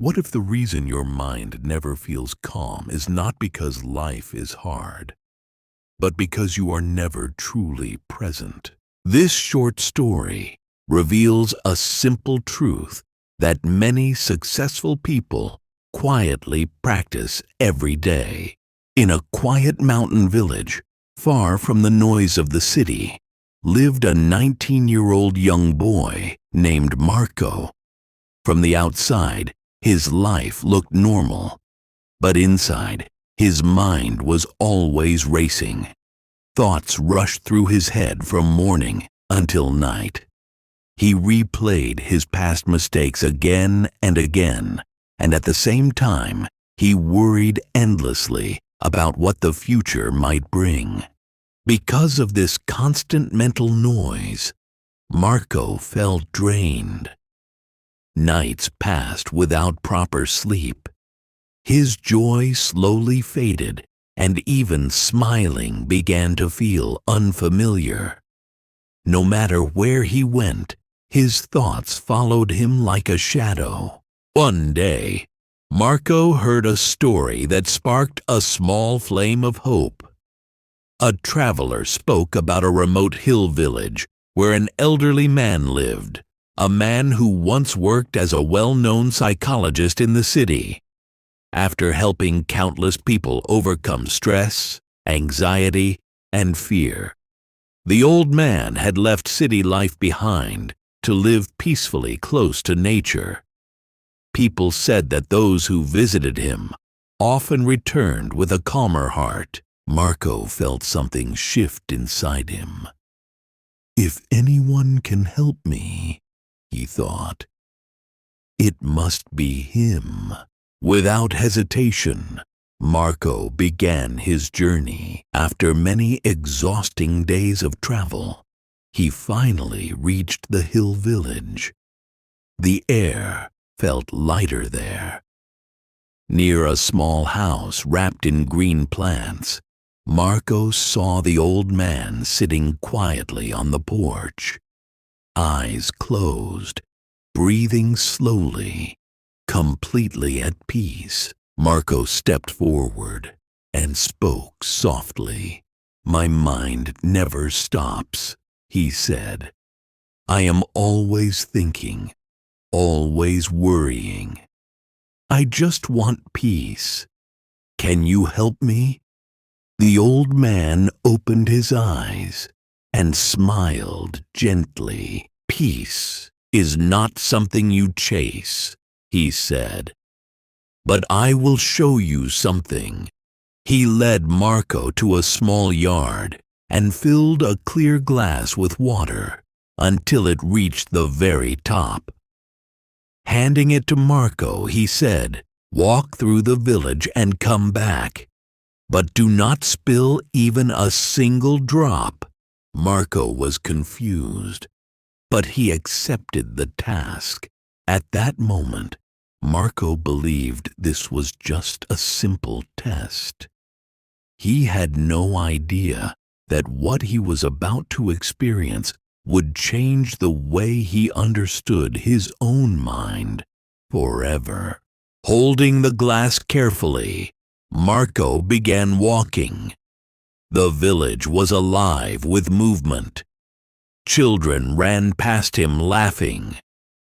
What if the reason your mind never feels calm is not because life is hard, but because you are never truly present? This short story reveals a simple truth that many successful people quietly practice every day. In a quiet mountain village, far from the noise of the city, lived a 19-year-old young boy named Marco. From the outside, his life looked normal, but inside, his mind was always racing. Thoughts rushed through his head from morning until night. He replayed his past mistakes again and again, and at the same time, he worried endlessly about what the future might bring. Because of this constant mental noise, Marco felt drained. Nights passed without proper sleep. His joy slowly faded, and even smiling began to feel unfamiliar. No matter where he went, his thoughts followed him like a shadow. One day, Marco heard a story that sparked a small flame of hope. A traveler spoke about a remote hill village where an elderly man lived, a man who once worked as a well-known psychologist in the city. After helping countless people overcome stress, anxiety, and fear, the old man had left city life behind to live peacefully close to nature. People said that those who visited him often returned with a calmer heart. Marco felt something shift inside him. If anyone can help me, he thought, it must be him. Without hesitation, Marco began his journey. After many exhausting days of travel, he finally reached the hill village. The air felt lighter there. Near a small house wrapped in green plants, Marco saw the old man sitting quietly on the porch. Eyes closed, breathing slowly, completely at peace. Marco stepped forward and spoke softly. "My mind never stops," he said. "I am always thinking, always worrying. I just want peace. Can you help me?" The old man opened his eyes and smiled gently. "Peace is not something you chase," he said, "but I will show you something." He led Marco to a small yard and filled a clear glass with water until it reached the very top. Handing it to Marco, he said, "Walk through the village and come back, but do not spill even a single drop." Marco was confused, but he accepted the task. At that moment, Marco believed this was just a simple test. He had no idea that what he was about to experience would change the way he understood his own mind forever. Holding the glass carefully, Marco began walking. The village was alive with movement. Children ran past him laughing.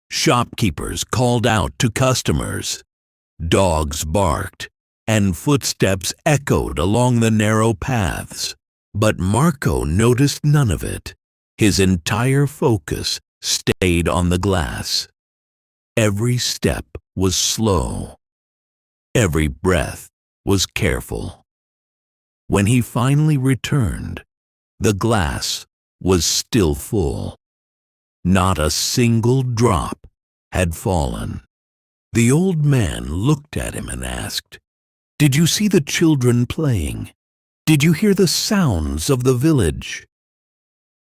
Shopkeepers called out to customers. Dogs barked, and footsteps echoed along the narrow paths. But Marco noticed none of it. His entire focus stayed on the glass. Every step was slow. Every breath was careful. When he finally returned, the glass was still full. Not a single drop had fallen. The old man looked at him and asked, "Did you see the children playing? Did you hear the sounds of the village?"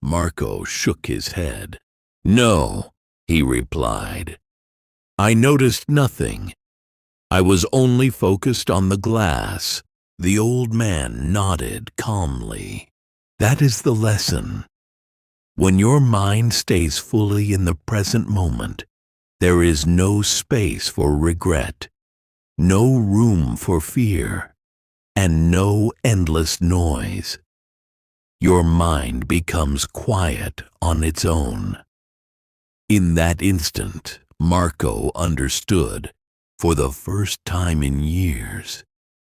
Marco shook his head. "No," he replied. "I noticed nothing. I was only focused on the glass." The old man nodded calmly. That is the lesson. When your mind stays fully in the present moment, There is no space for regret, no room for fear, and no endless noise. Your mind becomes quiet on its own. In that instant, Marco understood, for the first time in years,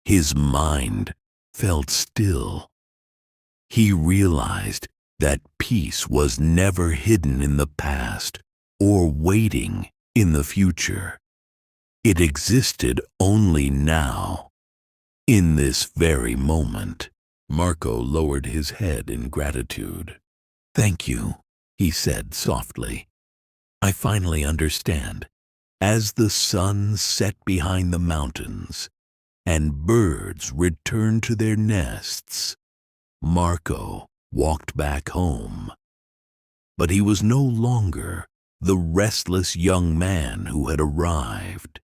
his mind felt still. He realized that peace was never hidden in the past or waiting in the future. It existed only now, in this very moment. Marco lowered his head in gratitude. "Thank you," he said softly. "I finally understand." As the sun set behind the mountains and birds returned to their nests, Marco walked back home. But he was no longer the restless young man who had arrived.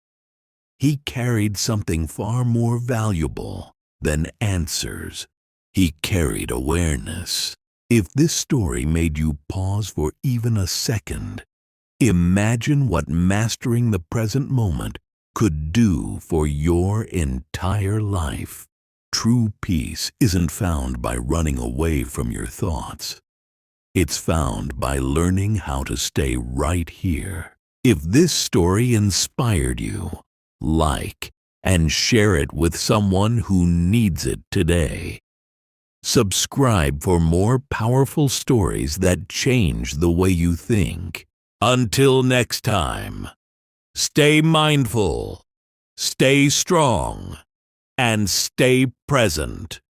He carried something far more valuable than answers. He carried awareness. If this story made you pause for even a second, imagine what mastering the present moment could do for your entire life. True peace isn't found by running away from your thoughts. It's found by learning how to stay right here. If this story inspired you, like and share it with someone who needs it today. Subscribe for more powerful stories that change the way you think. Until next time, stay mindful, stay strong, and stay present.